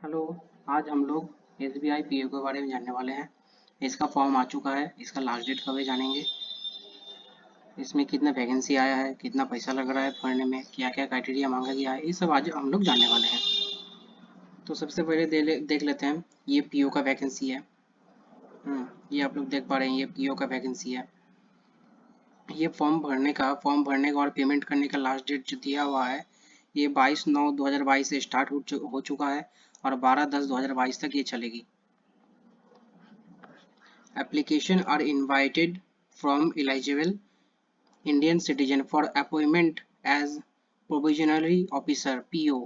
Hello. आज हम लोग एसबीआई पीओ के बारे में जानने वाले हैं। इसका फॉर्म आ चुका है, इसका लास्ट डेट कब है जानेंगे। इसमें कितना वैकेंसी आया है, कितना पैसा लग रहा है भरने में, क्या क्या क्राइटेरिया मांगा गया है, ये सब आज हम लोग जानने वाले हैं। तो सबसे पहले देख लेते हैं। ये पीओ का वैकेंसी है। ये आप लोग देख पा रहे हैं, ये पीओ का वैकेंसी है। ये फॉर्म भरने का और पेमेंट करने का लास्ट डेट जो दिया हुआ है, ये 22/9/2022 से स्टार्ट हो चुका है और 12/10/2022 तक ये चलेगी। Application are invited from eligible Indian citizen for appointment as provisionary officer (PO)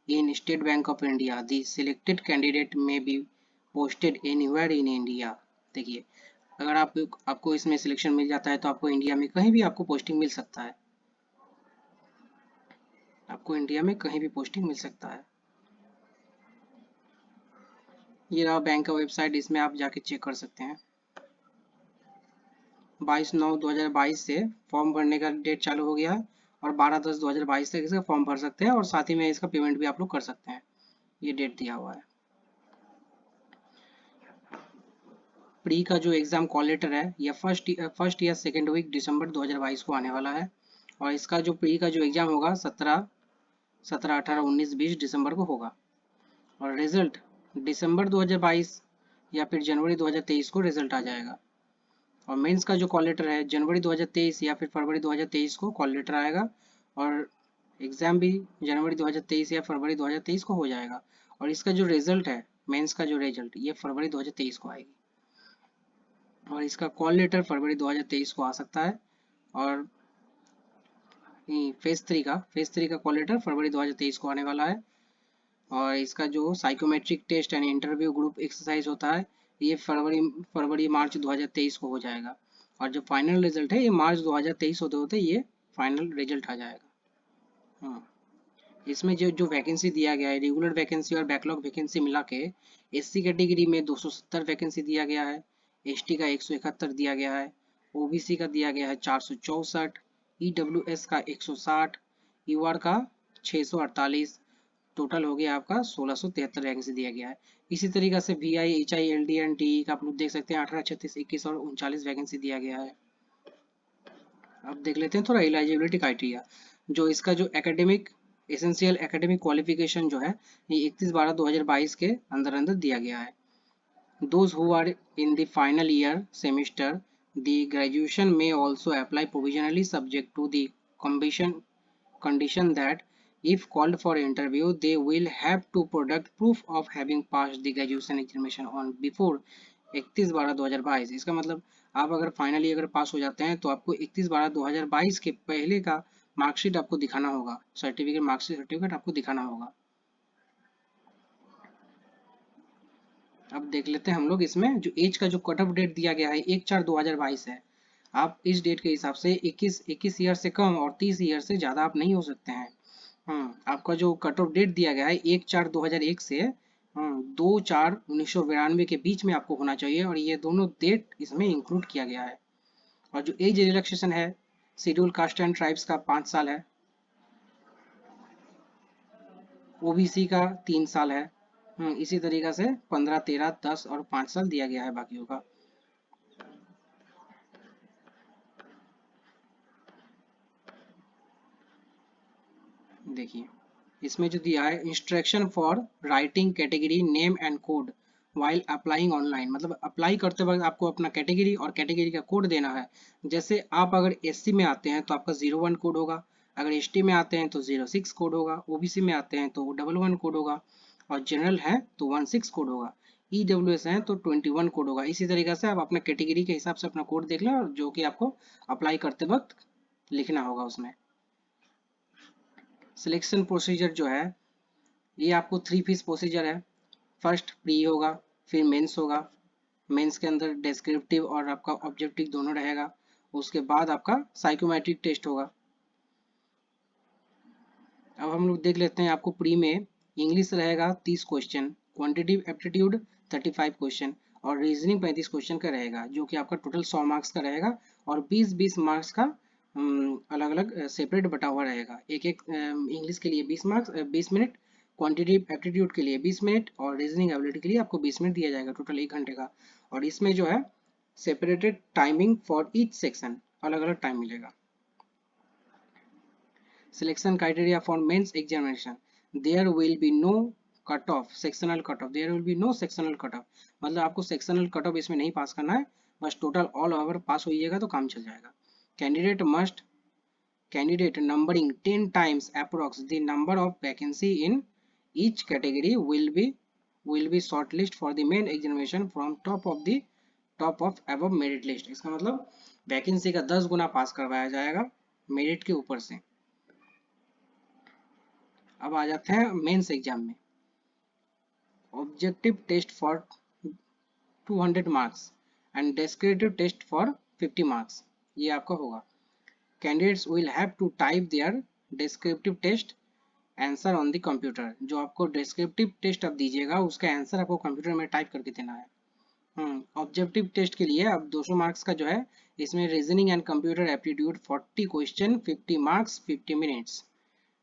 in State Bank of India. The selected candidate may be posted anywhere in India. देखिए, अगर आपको इसमें सिलेक्शन मिल जाता है तो आपको इंडिया में कहीं भी आपको पोस्टिंग मिल सकता है। आपको इंडिया में कहीं भी पोस्टिंग मिल सकता है। ये रहा बैंक का वेबसाइट, इसमें आप जाके चेक कर सकते हैं। 22/9/2022 से फॉर्म भरने का डेट चालू हो गया है और 12/10/2022 तक इसका फॉर्म भर सकते हैं और साथ ही में इसका पेमेंट भी आप लोग कर सकते हैं। ये डेट दिया हुआ है। प्री का जो एग्जाम कॉल लेटर है यह फर्स्ट या सेकेंड वीक दिसंबर 2022 को आने वाला है और इसका जो प्री का जो एग्जाम होगा 17, 18, 19, 20 दिसंबर को होगा और रिजल्ट दिसंबर 2022 या फिर जनवरी 2023 को रिजल्ट आ जाएगा। और मेंस का जो कॉल लेटर है जनवरी 2023 या फिर फरवरी 2023 को कॉल लेटर आएगा और एग्ज़ाम भी जनवरी 2023 या फरवरी 2023 को हो जाएगा। और इसका जो रिजल्ट है, मेंस का जो रिजल्ट, ये फरवरी 2023 को आएगी और इसका कॉल लेटर फरवरी 2023 को आ सकता है। और फेज 3 का कॉल लेटर फरवरी 2023 को आने वाला है। और इसका जो psychometric test and interview group exercise होता है, ये फरवरी मार्च 2023 को हो जाएगा और जो फाइनल रिजल्ट है ये मार्च 2023 होते होते ये फाइनल रिजल्ट आ जाएगा। इसमें जो जो वैकेंसी दिया गया है, रेगुलर वैकेंसी और बैकलॉग वैकेंसी मिला के एससी कैटेगरी में 270 वैकेंसी दिया गया है, एसटी का 171 दिया गया है, ओबीसी का दिया गया है 464, ईडब्ल्यूएस का 160, यूआर का 648, टोटल हो गया आपका 1673 वैकेंसी दिया गया है। इसी तरीके से V I H I L D and T का आप लोग देख सकते हैं 18, 36, 21 और 39 वैकेंसी दिया गया है। अब देख लेते हैं थोड़ा एलिजिबिलिटी क्राइटेरिया। जो इसका जो एकेडमिक एसेंशियल एकेडमिक क्वालिफिकेशन जो है ये 31/12/2022 के अंदर अंदर दिया गया है। Those who are in the final year semester, the graduation may also apply provisionally subject to the condition that if called for interview, they will have to product proof of having passed the graduation examination on before 31/12/2022। इसका मतलब आप अगर finally अगर पास हो जाते हैं तो आपको 31/12/2022 के पहले का मार्कशीट आपको दिखाना होगा, मार्कशीट सर्टिफिकेट आपको दिखाना होगा। अब देख लेते हैं हम लोग इसमें जो एज का जो कट ऑफ डेट दिया गया है 1/4/2022 है। आप इस डेट के हिसाब से 21 ईयर से कम और 30 ईयर से ज़्यादा आप नहीं हो सकते हैं। आपका जो कट ऑफ डेट दिया गया है 1/4/2001 से 2/4/1992 के बीच में आपको होना चाहिए और ये दोनों डेट इसमें इंक्लूड किया गया है। और जो एज रिलैक्सेशन है शेड्यूल कास्ट एंड ट्राइब्स का 5 साल है, ओबीसी का 3 साल है। इसी तरीका से 15, 13, 10 और 5 साल दिया गया है बाकियों का। देखिए इसमें जो दिया है instruction for writing category name and code while applying online, मतलब अप्लाई करते वक्त आपको अपना कैटेगरी और कैटेगरी का कोड देना है। जैसे आप अगर एससी में आते हैं तो आपका 01 कोड होगा, अगर एसटी में आते हैं तो 06 कोड होगा, ओबीसी में आते हैं तो 11 कोड होगा और जनरल है तो 16 कोड होगा, ईडब्ल्यूएस है तो 21 कोड होगा। इसी तरीके से आप अपने कैटेगरी के हिसाब से अपना कोड देख लें और जो कि आपको अप्लाई करते वक्त लिखना होगा उसमें। सिलेक्शन प्रोसीजर जो है ये आपको 3 फेज प्रोसीजर है। फर्स्ट प्री होगा, फिर मेंस होगा, मेंस के अंदर डिस्क्रिप्टिव और आपका ऑब्जेक्टिव दोनों रहेगा, उसके बाद आपका साइकोमेट्रिक टेस्ट होगा। अब हम लोग देख लेते हैं आपको प्री में इंग्लिश रहेगा 30 क्वेश्चन, क्वांटिटिव एप्टीट्यूड 35 क्वेश्चन और रीजनिंग 35 क्वेश्चन का रहेगा जो कि आपका टोटल 100 मार्क्स का रहेगा और 20-20 मार्क्स का अलग अलग सेपरेट बटा हुआ रहेगा। एक एक इंग्लिश के लिए 20 मार्क्स 20 मिनट, क्वांटिटेटिव एप्टीट्यूड के लिए 20 मिनट और रीजनिंग एबिलिटी के लिए आपको 20 मिनट दिया जाएगा, टोटल 1 घंटे का। और इसमें जो है separated timing for each section, अलग अलग टाइम मिलेगा। Selection criteria for mains examination, there will be no cut off, sectional cut off, there will be no sectional cut off, मतलब आपको सेक्शनल कट ऑफ इसमें नहीं पास करना है, बस टोटल ऑल ओवर पास होइएगा तो काम चल जाएगा। Candidate must candidate numbering 10 times approx the number of vacancy in each category will be shortlist for the main examination from top of above merit list। इसका मतलब वैकेंसी का 10 गुना पास करवाया जाएगा मेरिट के ऊपर से। अब आ जाते हैं मेंस एग्जाम में। Objective test for 200 marks and descriptive test for 50 marks, ये आपका होगा। Candidates will have to type their descriptive test answer on the computer। जो आपको descriptive test अब दीजिएगा उसका आंसर आपको कंप्यूटर में टाइप करके देना है। ऑब्जेक्टिव टेस्ट के लिए अब 200 मार्क्स का जो है, इसमें reasoning and computer aptitude 40 question 50 marks 50 minutes,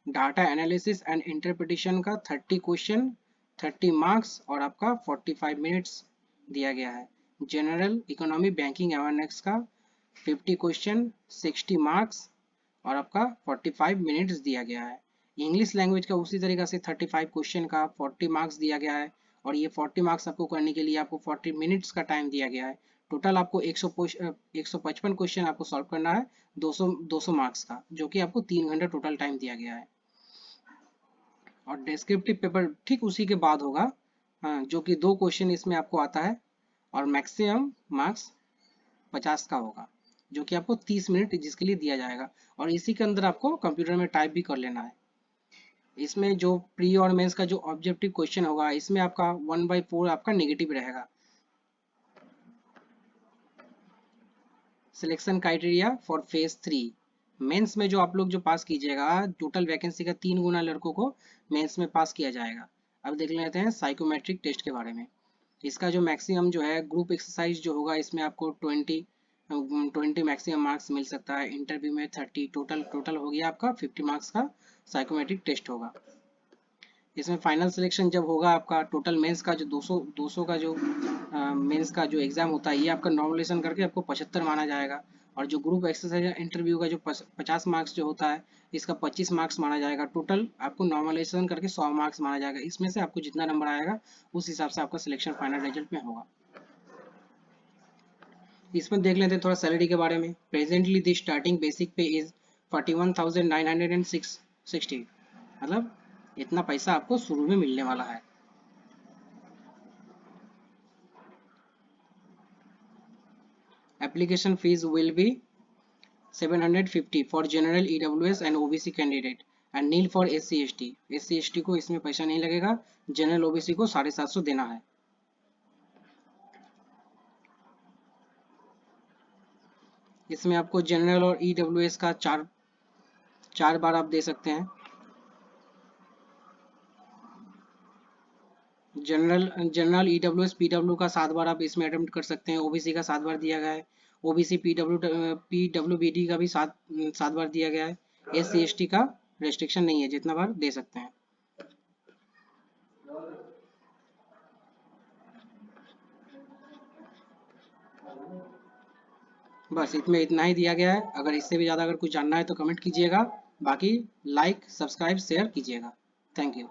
data analysis and interpretation का 30 क्वेश्चन 30 मार्क्स और आपका 45 मिनट्स दिया गया है। जनरल इकोनॉमी बैंकिंग अवेयरनेस का 50 क्वेश्चन 60 मार्क्स और आपका 45 मिनट्स दिया गया है। इंग्लिश लैंग्वेज का उसी तरीके से 35 क्वेश्चन का 40 मार्क्स दिया गया है और ये 40 मार्क्स आपको करने के लिए आपको 40 मिनट्स का टाइम दिया गया है। टोटल आपको 155 क्वेश्चन आपको सॉल्व करना है 200 मार्क्स का, जो कि आपको 3 घंटे टोटल टाइम दिया गया है। और डिस्क्रिप्टिव पेपर ठीक उसी के बाद होगा, जो कि 2 क्वेश्चन इसमें आपको आता है और मैक्सिमम मार्क्स 50 का होगा, जो कि आपको 30 मिनट जिसके लिए दिया जाएगा और इसी के अंदर आपको कंप्यूटर में टाइप भी कर लेना है। इसमें जो प्री और मेंस का जो ऑब्जेक्टिव क्वेश्चन होगा इसमें आपका 1/4 आपका नेगेटिव रहेगा। Selection criteria for phase 3, mains में जो आप लोग जो पास कीजिएगा टोटल वैकेंसी का 3 गुना लड़कों को मेंस में पास किया जाएगा। अब देख लेते हैं साइकोमेट्रिक टेस्ट के बारे में। इसका जो मैक्सिमम जो है ग्रुप एक्सरसाइज जो होगा इसमें आपको 20 मैक्सिमम मार्क्स मिल सकता है, इंटरव्यू में 30, टोटल हो गया आपका 50 मार्क्स का साइकोमेट्रिक टेस्ट होगा। इसमें फाइनल सिलेक्शन जब होगा आपका टोटल मेंस का जो 200 का जो मेंस का जो एग्जाम होता है ये आपका नॉर्मलाइजेशन करके आपको 75 माना जाएगा और जो ग्रुप एक्सरसाइज इंटरव्यू का जो 50 मार्क्स जो होता है इसका 25 मार्क्स माना जाएगा। टोटल आपको नॉर्मलाइजेशन करके 100 मार्क्स माना जाएगा। इसमें से आपको जितना नंबर आएगा उस हिसाब से आपका सिलेक्शन फाइनल रिजल्ट में होगा। इसमें देख लेते हैं थोड़ा सैलरी के बारे में। प्रेजेंटली द स्टार्टिंग बेसिक पे इज 41,960, मतलब इतना पैसा आपको शुरू में मिलने वाला है। Application fees will be 750 for general EWS and OBC candidate and nil for SC ST। SC ST को इसमें पैसा नहीं लगेगा, जनरल OBC को 750 देना है। इसमें आपको जनरल और EWS का चार बार आप दे सकते हैं। जनरल EWS PW का 7 बार आप इसमें अटेम्प्ट कर सकते हैं। OBC का 7 बार दिया गया है। OBC PWBD का भी 7 बार दिया गया है। SC ST का रेस्ट्रिक्शन नहीं है, जितना बार दे सकते हैं। बस इसमें इतना ही दिया गया है। अगर इससे भी ज़्यादा अगर कुछ जानना है तो कमेंट कीजिएगा, बाकी लाइक सब्सक्राइब शेयर कीजिएगा। Thank you.